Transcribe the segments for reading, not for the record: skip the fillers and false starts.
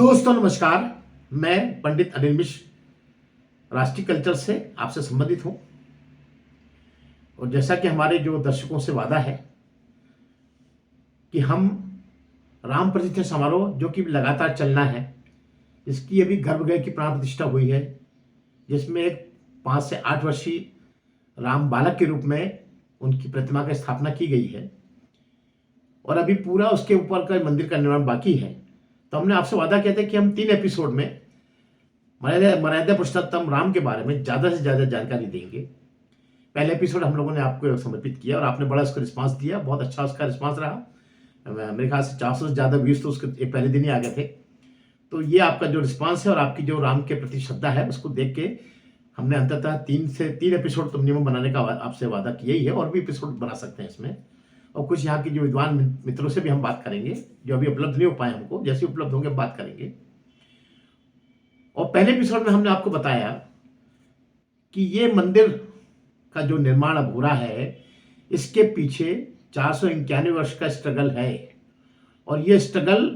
दोस्तों नमस्कार। मैं पंडित अनिल मिश्र राष्ट्रीय कल्चर से आपसे संबंधित हूं और जैसा कि हमारे जो दर्शकों से वादा है कि हम राम प्रतिष्ठा समारोह जो कि लगातार चलना है, इसकी अभी गर्भगृह की प्राण प्रतिष्ठा हुई है, जिसमें एक 5 से 8 वर्षीय राम बालक के रूप में उनकी प्रतिमा की स्थापना की गई है और अभी पूरा उसके ऊपर का मंदिर का निर्माण बाकी है। तो हमने आपसे वादा किया था कि हम 3 एपिसोड में मर्यादा पुरुषोत्तम राम के बारे में ज़्यादा से ज़्यादा जानकारी देंगे। पहले एपिसोड हम लोगों ने आपको समर्पित किया और आपने बड़ा उसका रिस्पांस दिया, बहुत अच्छा उसका रिस्पांस रहा। मेरे ख्याल से 400 से ज़्यादा व्यूज़ तो उसके पहले दिन ही आ गए थे। तो ये आपका जो रिस्पांस है और आपकी जो राम के प्रति श्रद्धा है, उसको देख के हमने अंततः 3 एपिसोड तो मिनिमम बनाने का आपसे वादा किया ही है और भी एपिसोड बना सकते हैं इसमें। और कुछ यहाँ के जो विद्वान मित्रों से भी हम बात करेंगे जो अभी उपलब्ध नहीं हो पाए हमको, जैसे उपलब्ध होंगे बात करेंगे। और पहले एपिसोड में हमने आपको बताया कि ये मंदिर का जो निर्माण अब हो रहा है, इसके पीछे 491 वर्ष का स्ट्रगल है और ये स्ट्रगल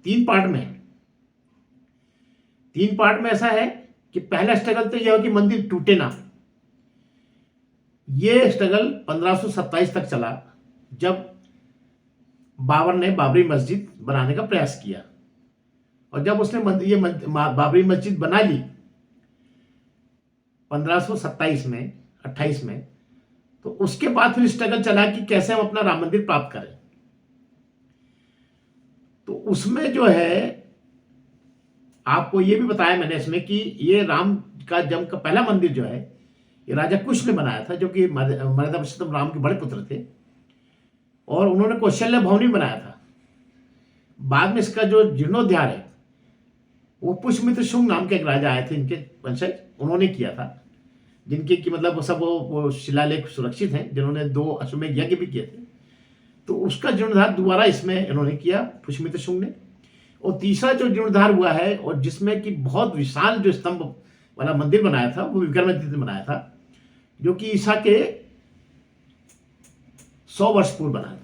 3 पार्ट में है। 3 पार्ट में ऐसा है कि पहला स्ट्रगल तो यह हो कि मंदिर टूटे ना। ये स्ट्रगल 1527 तक चला, जब बाबर ने बाबरी मस्जिद बनाने का प्रयास किया और जब उसने बाबरी मस्जिद बना ली 1527 में 28 में, तो उसके बाद फिर स्ट्रगल चला कि कैसे हम अपना राम मंदिर प्राप्त करें। तो उसमें जो है आपको ये भी बताया मैंने इसमें कि ये राम का जन्म का पहला मंदिर जो है ये राजा कुश ने बनाया था, जो कि मर्यादा पुरुषोत्तम राम के बड़े पुत्र थे और उन्होंने कौशल्य भवनी बनाया था। बाद में इसका जो जीर्णोद्धार है वो पुष्यमित्र शुंग नाम के एक राजा आए थे, इनके वंशज, उन्होंने किया था, जिनके कि मतलब वो सब वो शिलालेख सुरक्षित हैं, जिन्होंने 2 अश्वमेध यज्ञ भी किए थे। तो उसका जीर्णोद्धार दोबारा इसमें इन्होंने किया पुष्यमित्र शुंग ने। और तीसरा जो जीर्णोद्धार हुआ है और जिसमें कि बहुत विशाल जो स्तंभ वाला मंदिर बनाया था, वो विक्रमादित्य ने बनाया था, जो कि ईसा के 100 वर्ष पूर्व बना था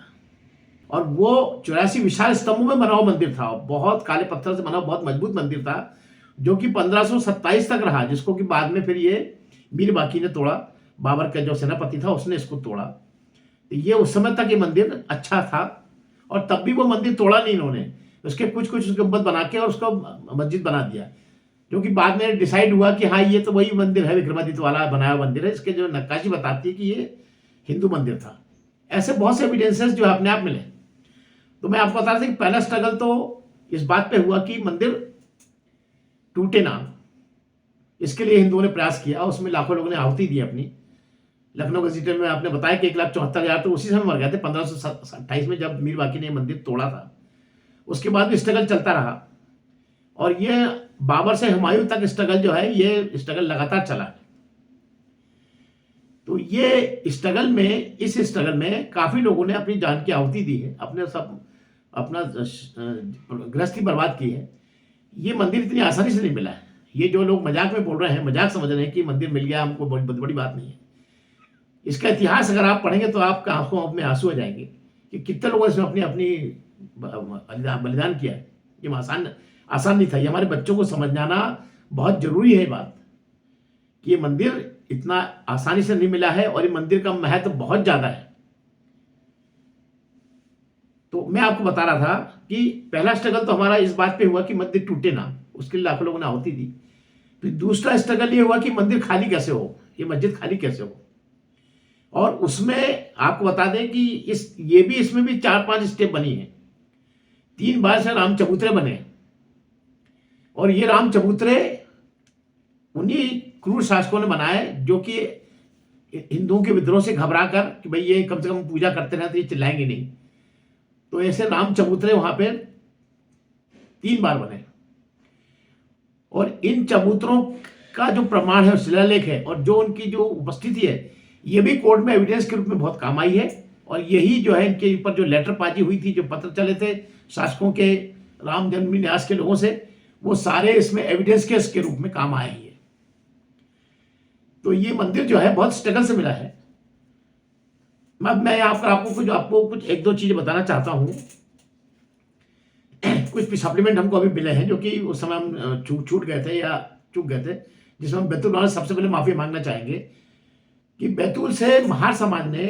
और वो 84 विशाल स्तंभों में बना हुआ मंदिर था। बहुत काले पत्थर से बना बहुत मजबूत मंदिर था, जो कि 1527 तक रहा, जिसको कि बाद में फिर ये मीर बाकी ने तोड़ा। बाबर का जो सेनापति था उसने इसको तोड़ा। तो ये उस समय तक ये मंदिर अच्छा था और तब भी वो मंदिर तोड़ा नहीं इन्होंने, उसके कुछ उसके गुंबद बना के और उसको मस्जिद बना दिया, जो कि बाद में डिसाइड हुआ कि हाँ ये तो वही मंदिर है, विक्रमादित्य वाला बनाया हुआ मंदिर है। इसके जो नक्काशी बताती है कि ये हिंदू मंदिर था। ऐसे बहुत से एविडेंसेस जो अपने आप मिले। तो मैं आपको बता रहा था कि पहला स्ट्रगल तो इस बात पे हुआ कि मंदिर टूटे ना, इसके लिए हिंदुओं ने प्रयास किया। उसमें लाखों लोगों ने आहुति दी अपनी। लखनऊ गजटेड में आपने बताया कि 1,74,000 तो उसी समय मर गए थे 1528 में, जब मीर बाकी ने मंदिर तोड़ा था। उसके बाद भी स्ट्रगल चलता रहा और ये बाबर से हुमायूं तक स्ट्रगल जो है, ये स्ट्रगल लगातार चला। तो ये स्ट्रगल में, इस स्ट्रगल में काफी लोगों ने अपनी जान की आहुति दी है, अपना गृहस्थी बर्बाद की है। ये मंदिर इतनी आसानी से नहीं मिला है। ये जो लोग मजाक में बोल रहे हैं, मजाक समझ रहे हैं कि मंदिर मिल गया हमको, बड़ी बात नहीं है। इसका इतिहास अगर आप पढ़ेंगे तो आपका आंखों में आंसू आ जाएंगे कि कितने लोगों ने इसमें अपनी बलिदान किया है। ये आसान नहीं था। ये हमारे बच्चों को समझाना बहुत जरूरी है बात कि ये मंदिर इतना आसानी से नहीं मिला है और ये मंदिर का महत्व बहुत ज्यादा है। तो मैं आपको बता रहा था कि पहला स्ट्रगल तो हमारा इस बात पे हुआ कि मंदिर टूटे ना, उसके लिए लाखों लोगों ने आहुति दी। फिर दूसरा स्ट्रगल ये हुआ कि मंदिर खाली कैसे हो, ये मस्जिद खाली कैसे हो। और उसमें आपको बता दें कि इसमें भी 4-5 स्टेप बनी है। 3 बार से राम चबूतरे बने और ये राम चबूतरे उन्हीं क्रूर शासकों ने बनाए, जो कि हिंदुओं के विद्रोह से घबरा कर कि भाई ये कम से कम पूजा करते रहे तो ये चिल्लाएंगे नहीं। तो ऐसे राम चबूतरे वहां पे 3 बार बने और इन चबूतरों का जो प्रमाण है, शिलालेख है और जो उनकी जो उपस्थिति है, ये भी कोर्ट में एविडेंस के रूप में बहुत काम आई है। और यही जो है इनके ऊपर जो लेटरबाजी हुई थी, जो पत्र चले थे शासकों के, राम जन्मभूमि न्यास के लोगों से, वो सारे इसमें एविडेंस के रूप में काम आए हैं। तो ये मंदिर जो है बहुत स्ट्रगल से मिला है। मैं यहाँ पर आपको कुछ 1-2 चीजें बताना चाहता हूं। कुछ भी सप्लीमेंट हमको अभी मिले हैं जो कि उस समय हम छूट गए थे या चूक गए थे, जिसमें हम बैतूल वाले सबसे पहले माफ़ी मांगना चाहेंगे कि बैतूल से महार समाज ने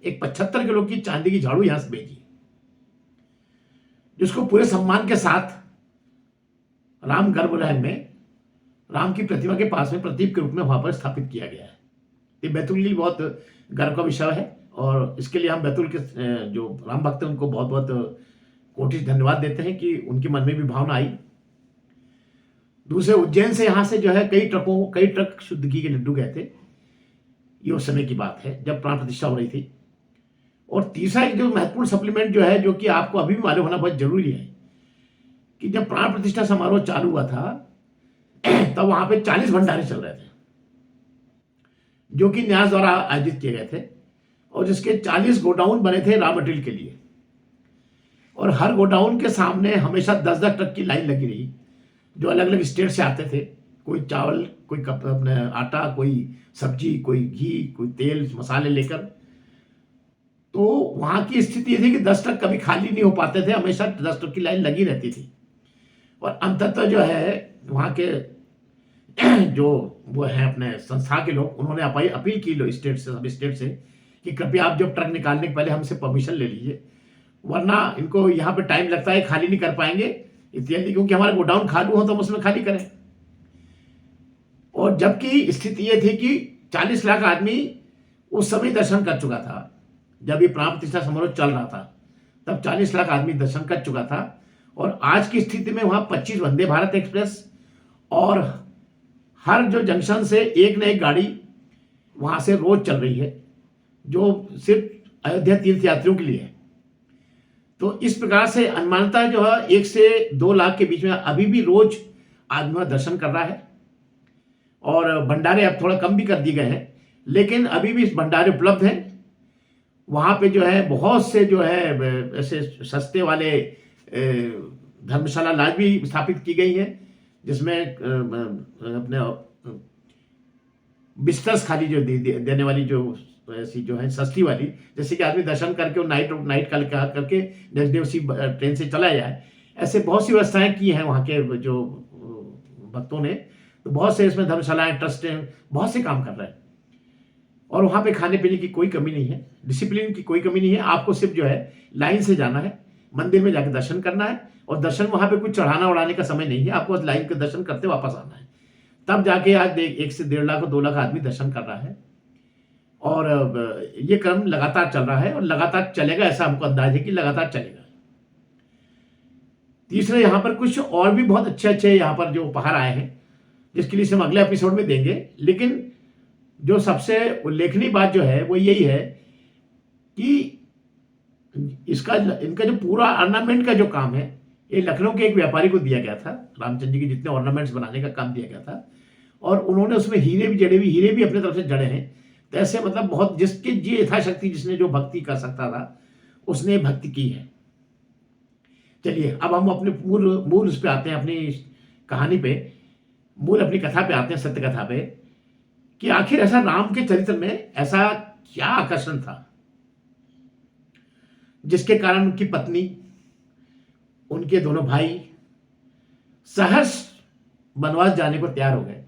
एक 75 किलो की चांदी की झाड़ू यहाँ से भेजी, जिसको पूरे सम्मान के साथ राम गर्भगृह में राम की प्रतिमा के पास में प्रतीक के रूप में वहां पर स्थापित किया गया है। ये बैतूल के लिए बहुत गर्व का विषय है और इसके लिए हम बैतूल के जो राम भक्त हैं उनको बहुत बहुत कोटि धन्यवाद देते हैं कि उनके मन में भी भावना आई। दूसरे उज्जैन से यहाँ से जो है कई ट्रक शुद्ध घी के लड्डू गए थे। ये उस समय की बात है जब प्राण प्रतिष्ठा हो रही थी। और तीसरा एक जो महत्वपूर्ण सप्लीमेंट जो है, जो कि आपको अभी भी मालूम होना बहुत जरूरी है, कि जब प्राण प्रतिष्ठा समारोह चालू हुआ था तब वहां पे 40 भंडारे चल रहे थे जो कि न्यास द्वारा आयोजित किए गए थे और जिसके 40 गोडाउन बने थे रॉ मटेरियल के लिए। और हर गोडाउन के सामने हमेशा 10-10 ट्रक की लाइन लगी रही जो अलग अलग स्टेट से आते थे। कोई चावल, कोई अपने आटा, कोई सब्जी, कोई घी, कोई तेल मसाले लेकर। तो वहां की स्थिति ये थी कि 10 ट्रक कभी खाली नहीं हो पाते थे, हमेशा 10 ट्रक की लाइन लगी रहती थी। और अंततः जो है वहां के जो वो है अपने संस्था के लोग, उन्होंने अपील की लो स्टेट से, सभी स्टेट से, कि कृपया आप जब ट्रक निकालने के पहले हमसे परमिशन ले लीजिए, वरना इनको यहाँ पे टाइम लगता है, खाली नहीं कर पाएंगे इत्यादि, क्योंकि हमारा गोडाउन खाली हो तो हम उसमें खाली करें। और जबकि स्थिति ये थी कि 40 लाख आदमी उस समय दर्शन कर चुका था। जब ये प्राण प्रतिष्ठा समारोह चल रहा था तब 40 लाख आदमी दर्शन कर चुका था। और आज की स्थिति में वहां 25 वंदे भारत एक्सप्रेस और हर जो जंक्शन से एक न एक गाड़ी वहां से रोज चल रही है, जो सिर्फ अयोध्या तीर्थ यात्रियों के लिए है। तो इस प्रकार से अनुमानतः जो है 1 से 2 लाख के बीच में अभी भी रोज आदमी वहां दर्शन कर रहा है। और भंडारे अब थोड़ा कम भी कर दिए गए हैं, लेकिन अभी भी भंडारे उपलब्ध हैं। वहां पे जो है बहुत से जो है ऐसे सस्ते वाले धर्मशाला लॉज भी स्थापित की गई है, जिसमें अपने बिस्तर्स खाली जो देने वाली जो ऐसी जो है सस्ती वाली, जैसे कि आदमी दर्शन करके और नाइट का करके नेक्स्ट डे उसी ट्रेन से चला जाए, ऐसे बहुत सी व्यवस्थाएं की हैं वहाँ के जो भक्तों ने। तो बहुत से इसमें धर्मशालाएं, ट्रस्ट हैं, बहुत से काम कर रहे हैं। और वहाँ पे खाने पीने की कोई कमी नहीं है, डिसिप्लिन की कोई कमी नहीं है। आपको सिर्फ जो है लाइन से जाना है, मंदिर में जाकर दर्शन करना है। और दर्शन वहाँ पे कुछ चढ़ाना उड़ाने का समय नहीं है, आपको लाइन के दर्शन करते वापस आना है। तब जाके आज 1 से 1.5 लाख और 2 लाख आदमी दर्शन कर रहा है। और ये क्रम लगातार चल रहा है और लगातार चलेगा, ऐसा हमको अंदाज है कि लगातार चलेगा। तीसरे यहाँ पर कुछ और भी बहुत अच्छे यहाँ पर जो उपहार आए हैं, जिसके लिए हम अगले एपिसोड में देंगे। लेकिन जो सबसे उल्लेखनीय बात जो है वो यही है कि इनका जो पूरा ऑर्नामेंट का जो काम है, ये लखनऊ के एक व्यापारी को दिया गया था। रामचंद्र जी के जितने ऑर्नामेंट्स बनाने का काम दिया गया था और उन्होंने उसमें हीरे भी अपने तरफ से जड़े हैं। तो ऐसे मतलब बहुत जिसकी जी यथाशक्ति जिसने जो भक्ति कर सकता था उसने भक्ति की है। चलिए अब हम अपने मूल उस पे आते हैं, अपनी कहानी पे, मूल अपनी कथा पे आते हैं, सत्य कथा पे, कि आखिर ऐसा राम के चरित्र में ऐसा क्या आकर्षण था जिसके कारण उनकी पत्नी, उनके दोनों भाई सहर्ष वनवास जाने को तैयार हो गए।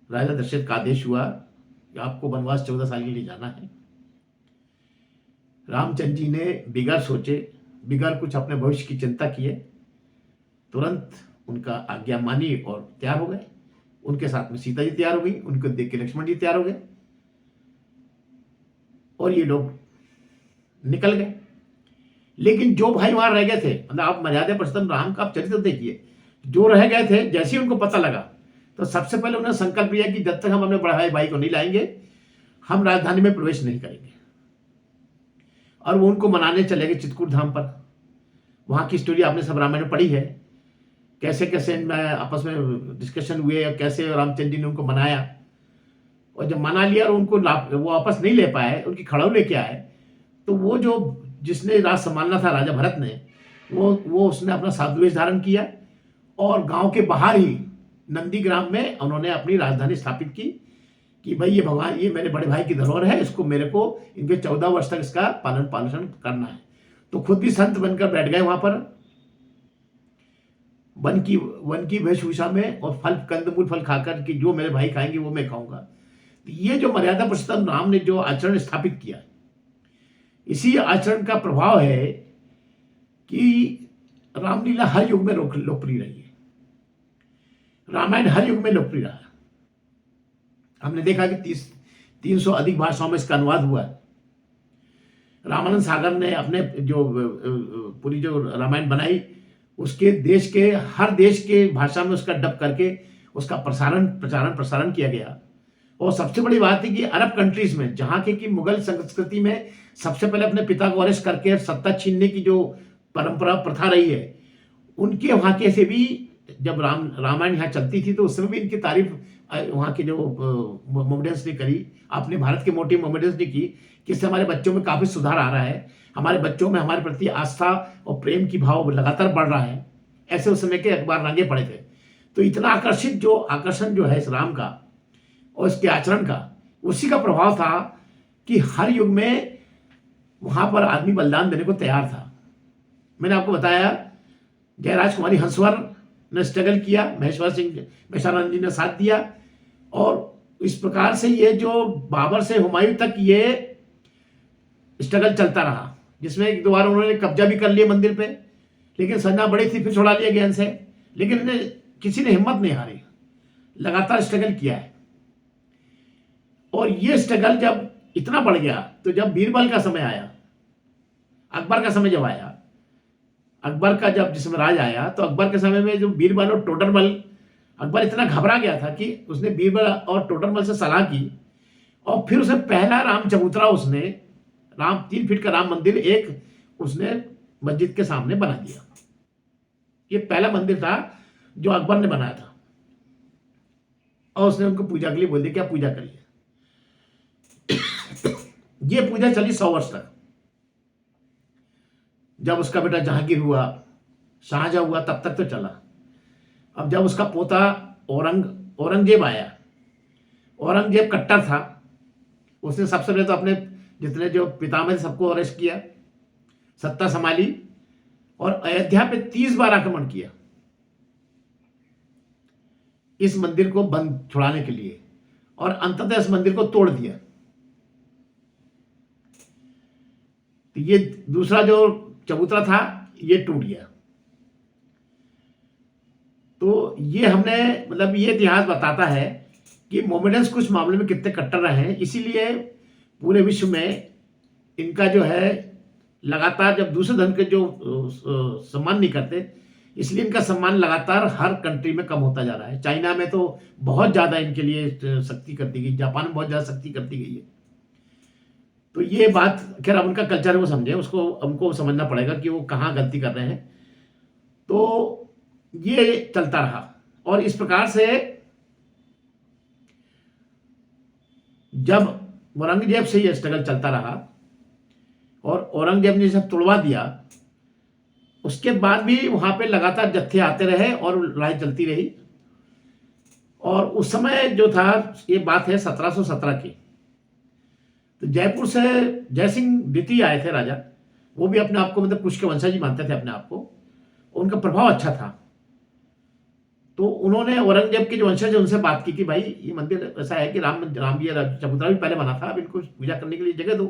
राजा दशरथ का आदेश हुआ कि आपको वनवास 14 साल के लिए जाना है। रामचंद्र जी ने बिगड़ सोचे, बिगड़ कुछ अपने भविष्य की चिंता किए, तुरंत उनका आज्ञा मानी और तैयार हो गए। उनके साथ में सीता जी तैयार हो गई, उनको देख के लक्ष्मण जी तैयार हो गए और ये लोग निकल गए। लेकिन जो भाई वहां रह गए थे, मतलब आप मर्यादा पुरुषोत्तम राम का आप चरित्र देखिए, जो रह गए थे जैसे ही उनको पता लगा तो सबसे पहले उन्होंने संकल्प लिया कि जब तक हम अपने बड़े भाई को नहीं लाएंगे हम राजधानी में प्रवेश नहीं करेंगे। और वो उनको मनाने चले गए चित्रकूट धाम पर। वहां की स्टोरी आपने सब रामायण में पढ़ी है, कैसे कैसे इनमें आपस में डिस्कशन हुए और कैसे रामचंद्र जी ने उनको मनाया। और जब मना लिया और उनको वो वापस नहीं ले पाए, उनकी खड़ाऊ लेके आए, तो वो जो जिसने राज संभालना था राजा भरत ने, वो उसने अपना साधु वेश धारण किया और गांव के बाहर ही नंदीग्राम में उन्होंने अपनी राजधानी स्थापित की कि भाई ये भगवान, ये मेरे बड़े भाई की धरोहर है, इसको मेरे को इनके 14 वर्ष तक इसका पालन पोषण करना है। तो खुद भी संत बनकर बैठ गए वहां पर वन की वेशभूषा में और फल कंदमूल फल खाकर कि जो मेरे भाई खाएंगे वो मैं खाऊंगा। तो ये जो मर्यादा पुरुषोत्तम राम ने जो आचरण स्थापित किया, इसी आचरण का प्रभाव है कि रामलीला हर युग में लोकप्रिय रही है। रामायण हर युग में लोकप्रिय रहा। हमने देखा कि 300 अधिक भाषाओं में इसका अनुवाद हुआ है। रामानंद सागर ने अपने जो पूरी जो रामायण बनाई, उसके देश के हर देश के भाषा में उसका डब करके उसका प्रसारण किया गया। और सबसे बड़ी बात है कि अरब कंट्रीज में, जहाँ के कि मुगल संस्कृति में सबसे पहले अपने पिता को अरेस्ट करके सत्ता छीनने की जो परंपरा प्रथा रही है, उनके वहाँ के से भी जब रामायण यहाँ चलती थी तो उस समय भी इनकी तारीफ वहाँ के जो मोमेडियंस ने करी, अपने भारत के मोटिव मोमेडियंस ने की कि इससे हमारे बच्चों में काफ़ी सुधार आ रहा है, हमारे बच्चों में हमारे प्रति आस्था और प्रेम की भाव लगातार बढ़ रहा है। ऐसे उस समय के अखबार रंगे पड़े थे। तो इतना आकर्षण जो है इस राम का और इसके आचरण का, उसी का प्रभाव था कि हर युग में वहाँ पर आदमी बलिदान देने को तैयार था। मैंने आपको बताया जयराज कुमारी हंसवर ने स्ट्रगल किया, महेश्वरानंद जी ने साथ दिया, और इस प्रकार से ये जो बाबर से हुमायूं तक ये स्ट्रगल चलता रहा, जिसमें एक दो बार उन्होंने कब्जा भी कर लिया मंदिर पे, लेकिन संजना बड़ी थी, फिर छुड़ा लिया ज्ञान से। लेकिन इन्हें किसी ने हिम्मत नहीं हारी, लगातार स्ट्रगल किया है। और ये स्ट्रगल जब इतना बढ़ गया तो जब बीरबल का समय आया, अकबर का समय जब आया, अकबर का जब जिसमें राज आया, तो अकबर के समय में जो बीरबल और टोडरमल, अकबर इतना घबरा गया था कि उसने बीरबल और टोडरमल से सलाह की और फिर उसे पहला राम चबूतरा, उसने 3 फीट का राम मंदिर उसने मस्जिद के सामने बना दिया। ये पहला मंदिर था जो अकबर ने बनाया था, और उसने उनको पूजा के लिए बोल दिया कि आप पूजा करिए। ये पूजा चली 100 वर्ष तक। जब उसका बेटा जहांगीर हुआ, शाहजहां हुआ, तब तक तो चला। अब जब उसका पोता औरंगजेब आया, औरंगजेब कट्टर था, उसने सबसे पहले तो अपने जितने जो पितामह थे सबको अरेस्ट किया, सत्ता संभाली और अयोध्या पे 30 बार आक्रमण किया इस मंदिर को बंद छुड़ाने के लिए, और अंततः इस मंदिर को तोड़ दिया। तो ये दूसरा जो चबूतरा था ये टूट गया। तो ये हमने मतलब ये इतिहास बताता है कि मोमेडियंस कुछ मामले में कितने कट्टर रहे हैं। इसीलिए पूरे विश्व में इनका जो है लगातार, जब दूसरे धर्म के जो सम्मान नहीं करते, इसलिए इनका सम्मान लगातार हर कंट्री में कम होता जा रहा है। चाइना में तो बहुत ज़्यादा इनके लिए सख्ती कर दी गई, जापान में बहुत ज़्यादा सख्ती कर दी गई है। तो ये बात खैर अब उनका कल्चर वो समझे, उसको हमको समझना पड़ेगा कि वो कहाँ गलती कर रहे हैं। तो ये चलता रहा, और इस प्रकार से जब औरंगजेब से ये स्ट्रगल चलता रहा और औरंगजेब ने सब तोड़वा दिया, उसके बाद भी वहां पे लगातार जत्थे आते रहे और लड़ाई चलती रही। और उस समय जो था, ये बात है 1717 की, तो जयपुर से जयसिंह द्वितीय आए थे राजा। वो भी अपने आप को मतलब कुछ के वंशज ही मानते थे अपने आप को, उनका प्रभाव अच्छा था। तो उन्होंने औरंगजेब के जो वंशज उनसे बात की कि भाई ये मंदिर ऐसा है कि राम जी चबूतरा भी पहले बना था, अब इनको पूजा करने के लिए जगह दो।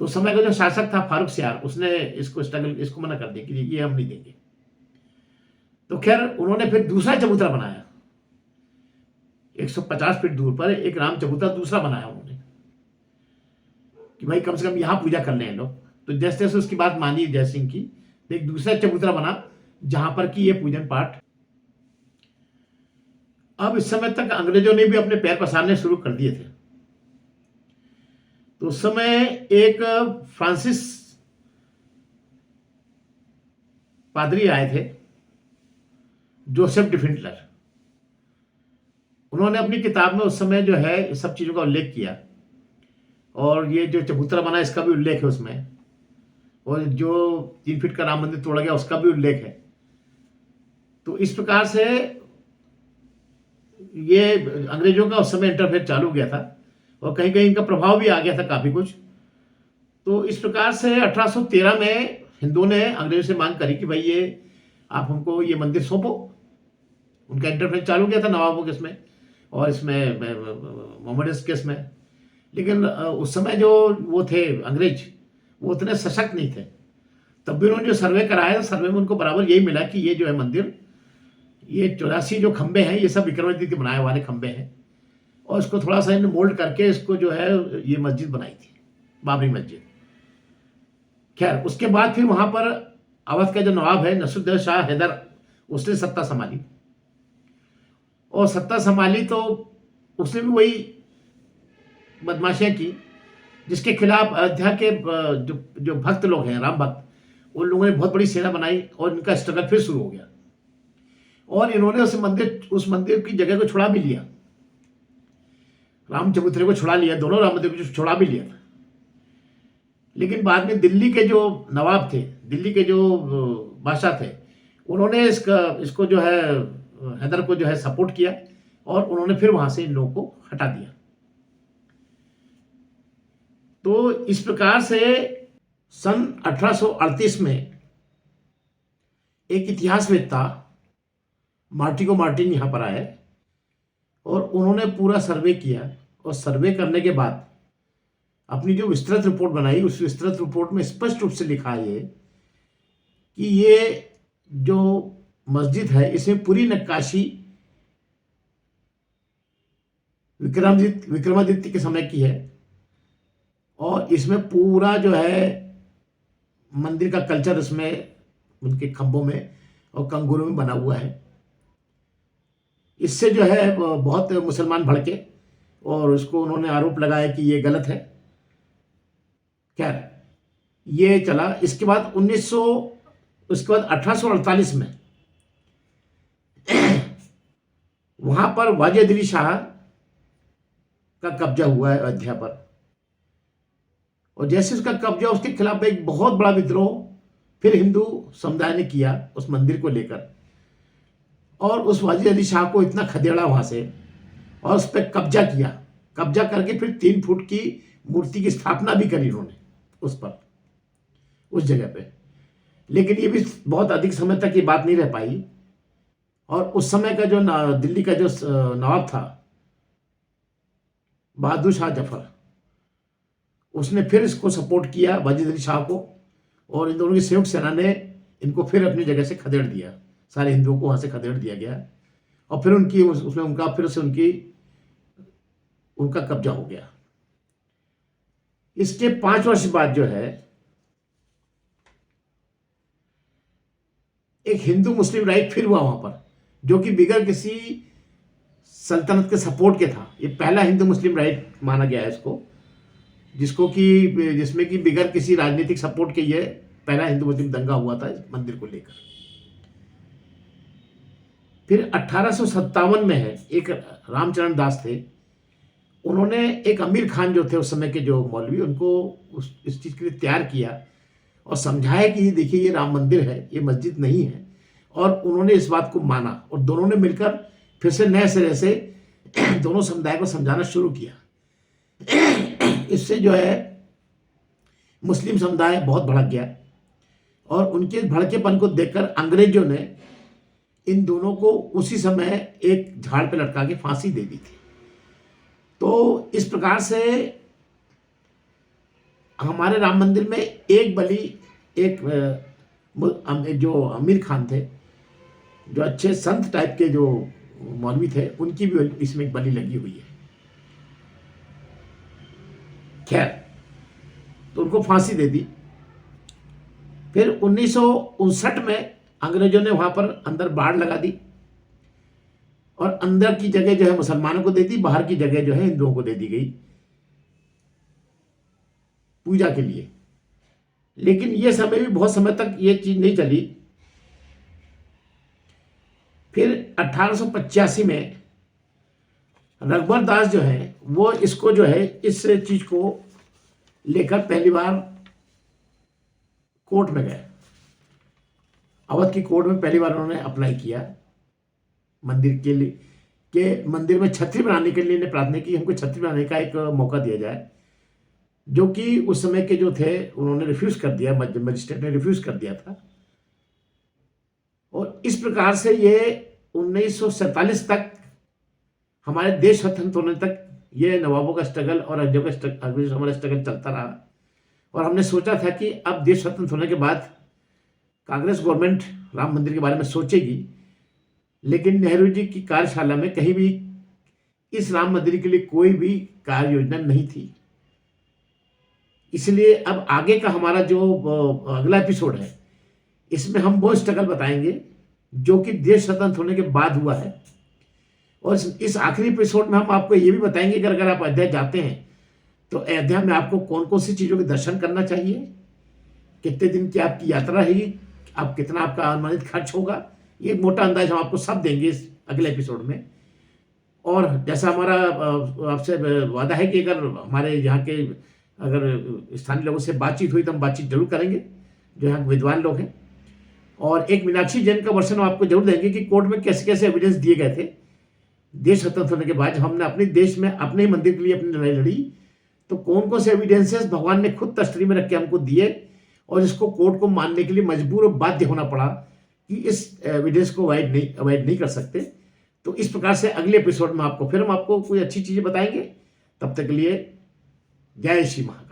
तो उस समय का जो शासक था फारूक सियार, उसने इसको मना कर दिया कि ये हम नहीं देंगे। तो खैर उन्होंने फिर दूसरा चबूतरा बनाया, 150 फीट दूर पर एक राम चबूतरा दूसरा बनाया उन्होंने कि भाई कम से कम यहां पूजा कर लें लोग। तो जैसे जैसे उसकी बात मानी जयसिंह की, तो एक दूसरा चबूतरा बना जहां पर कि ये पूजन पाठ। अब इस समय तक अंग्रेजों ने भी अपने पैर पसारने शुरू कर दिए थे। तो उस समय एक फ्रांसिस पादरी आए थे, जोसेफ डिफिंटलर। उन्होंने अपनी किताब में उस समय जो है इस सब चीजों का उल्लेख किया, और ये जो चबूतरा बना इसका भी उल्लेख है उसमें, और जो 3 फीट का राम मंदिर तोड़ा गया उसका भी उल्लेख है। तो इस प्रकार से ये अंग्रेजों का उस समय इंटरफेयर चालू हो गया था, और कहीं कहीं इनका प्रभाव भी आ गया था काफी कुछ। तो इस प्रकार से 1813 में हिंदुओं ने अंग्रेजों से मांग करी कि भाई ये आप हमको ये मंदिर सौंपो। उनका इंटरफेरेंस चालू किया था नवाबों के इसमें और इसमें मोहम्मद के इसमें। लेकिन उस समय जो वो थे अंग्रेज, वो उतने सशक्त नहीं थे। तब भी उन्होंने जो सर्वे कराया, सर्वे में उनको बराबर यही मिला कि ये जो है मंदिर, ये 84 जो खंबे हैं, ये सब विक्रमादित्य के बनाए वाले खंबे हैं। और इसको थोड़ा सा इन्हें मोल्ड करके इसको जो है ये मस्जिद बनाई थी, बाबरी मस्जिद। खैर, उसके बाद फिर वहां पर अवध का जो नवाब है नसरुद्दौला शाह हैदर, उसने सत्ता संभाली। और सत्ता संभाली तो उसने भी वही बदमाशियां की, जिसके खिलाफ अयोध्या के जो जो भक्त लोग हैं, राम भक्त, उन लोगों ने बहुत बड़ी सेना बनाई और इनका स्ट्रगल फिर शुरू हो गया। और इन्होंने उस मंदिर की जगह को छुड़ा भी लिया, राम चबूतरे को छुड़ा लिया, दोनों राम मंदिर को छुड़ा भी लिया था। लेकिन बाद में दिल्ली के जो नवाब थे, दिल्ली के जो बादशाह थे, उन्होंने इसको जो है हैदर को जो है सपोर्ट किया और उन्होंने फिर वहां से इन लोगों को हटा दिया। तो इस प्रकार से सन 1838 में एक इतिहासवेत्ता मार्टिगो मार्टिन यहां पर आए और उन्होंने पूरा सर्वे किया। और सर्वे करने के बाद अपनी जो विस्तृत रिपोर्ट बनाई, उस विस्तृत रिपोर्ट में स्पष्ट रूप से लिखा है कि ये जो मस्जिद है, इसमें पूरी नक्काशी विक्रमादित्य के समय की है। और इसमें पूरा जो है मंदिर का कल्चर इसमें उनके खंभों में और कंगूरों में बना हुआ है। इससे जो है बहुत मुसलमान भड़के और उसको उन्होंने आरोप लगाया कि ये गलत है। खैर, ये चला। इसके बाद 1848 में वहां पर वाजिद अली शाह का कब्जा हुआ है अयोध्या पर। और जैसे उसका कब्जा, उसके खिलाफ एक बहुत बड़ा विद्रोह फिर हिंदू समुदाय ने किया उस मंदिर को लेकर। और उस वाजिद अली शाह को इतना खदेड़ा वहां से और उस पर कब्जा किया। कब्जा करके फिर 3 फुट की मूर्ति की स्थापना भी करी उन्होंने उस पर, उस जगह पे। लेकिन ये भी बहुत अधिक समय तक ये बात नहीं रह पाई। और उस समय का जो दिल्ली का जो नवाब था बहादुर शाह जफर, उसने फिर इसको सपोर्ट किया वाजिद अली शाह को। और इन दोनों की संयुक्त सेना ने इनको फिर अपनी जगह से खदेड़ दिया, सारे हिंदुओं को वहां से खदेड़ दिया गया। और फिर उनका कब्जा हो गया। इसके 5 वर्ष बाद जो है एक हिंदू मुस्लिम राइट फिर हुआ वहां पर, जो कि बिगैर किसी सल्तनत के सपोर्ट के था। ये पहला हिंदू मुस्लिम राइट माना गया है इसको, जिसमें कि बिगैर किसी राजनीतिक सपोर्ट के ये पहला हिंदू मुस्लिम दंगा हुआ था इस मंदिर को लेकर। फिर 1857 में है, एक रामचरण दास थे, उन्होंने एक अमीर खान जो थे उस समय के जो मौलवी, उनको इस चीज के लिए तैयार किया और समझाया कि देखिए ये राम मंदिर है, ये मस्जिद नहीं है। और उन्होंने इस बात को माना और दोनों ने मिलकर फिर से नए सिरे से दोनों समुदाय को समझाना शुरू किया। इससे जो है मुस्लिम समुदाय बहुत भड़क गया और उनके भड़केपन को देखकर अंग्रेजों ने इन दोनों को उसी समय एक झाड़ पे लटका के फांसी दे दी थी। तो इस प्रकार से हमारे राम मंदिर में एक बलि, जो अमीर खान थे, जो अच्छे संत टाइप के जो मौलवी थे, उनकी भी इसमें एक बलि लगी हुई है। खैर, तो उनको फांसी दे दी। फिर 1959 में अंग्रेजों ने वहां पर अंदर बाड़ लगा दी और अंदर की जगह जो है मुसलमानों को दे दी, बाहर की जगह जो है हिंदुओं को दे दी गई पूजा के लिए। लेकिन ये समय भी बहुत समय तक ये चीज नहीं चली। फिर 1885 में रघुबर दास जो है वो इसको जो है इस चीज को लेकर पहली बार कोर्ट में गए। अवध की कोर्ट में पहली बार उन्होंने अप्लाई किया मंदिर के लिए, कि मंदिर में छतरी बनाने के लिए इन्हें प्रार्थना की, हमको छतरी बनाने का एक मौका दिया जाए, जो कि उस समय के जो थे उन्होंने रिफ्यूज कर दिया, मजिस्ट्रेट ने रिफ्यूज कर दिया था। और तो इस प्रकार से ये 1947 तक हमारे देश स्वतंत्र होने तक ये नवाबों का स्ट्रगल और अंग्रेजों का हमारा स्ट्रगल चलता रहा। और हमने सोचा था कि अब देश स्वतंत्र होने के बाद कांग्रेस गवर्नमेंट राम मंदिर के बारे में सोचेगी, लेकिन नेहरू जी की कार्यशाला में कहीं भी इस राम मंदिर के लिए कोई भी कार्य योजना नहीं थी। इसलिए अब आगे का हमारा जो अगला एपिसोड है, इसमें हम वो स्ट्रगल बताएंगे जो कि देश स्वतंत्र होने के बाद हुआ है। और इस आखिरी एपिसोड में हम आपको ये भी बताएंगे कि अगर आप अयोध्या जाते हैं तो अयोध्या में आपको कौन कौन सी चीज़ों के दर्शन करना चाहिए, कितने दिन की आपकी यात्रा रहेगी, आप कितना आपका अनुमानित खर्च होगा, ये मोटा अंदाज हम आपको सब देंगे इस अगले एपिसोड में। और जैसा हमारा आपसे वादा है कि अगर हमारे यहाँ के अगर स्थानीय लोगों से बातचीत हुई तो हम बातचीत जरूर करेंगे जो यहाँ विद्वान लोग हैं। और एक मीनाक्षी जैन का वर्षन हम आपको जरूर देंगे कि कोर्ट में कैसे कैसे एविडेंस दिए गए थे देश स्वतंत्र होने के बाद। जब हमने अपने देश में अपने ही मंदिर के लिए अपनी लड़ाई लड़ी तो कौन कौन से एविडेंसेस भगवान ने खुद तश्तरी में रख के हमको दिए और इसको कोर्ट को मानने के लिए मजबूर और बाध्य होना पड़ा कि इस एविडेंस को अवॉइड नहीं कर सकते। तो इस प्रकार से अगले एपिसोड में हम आपको कोई अच्छी चीज़ें बताएंगे। तब तक के लिए जय श्री महाकाल।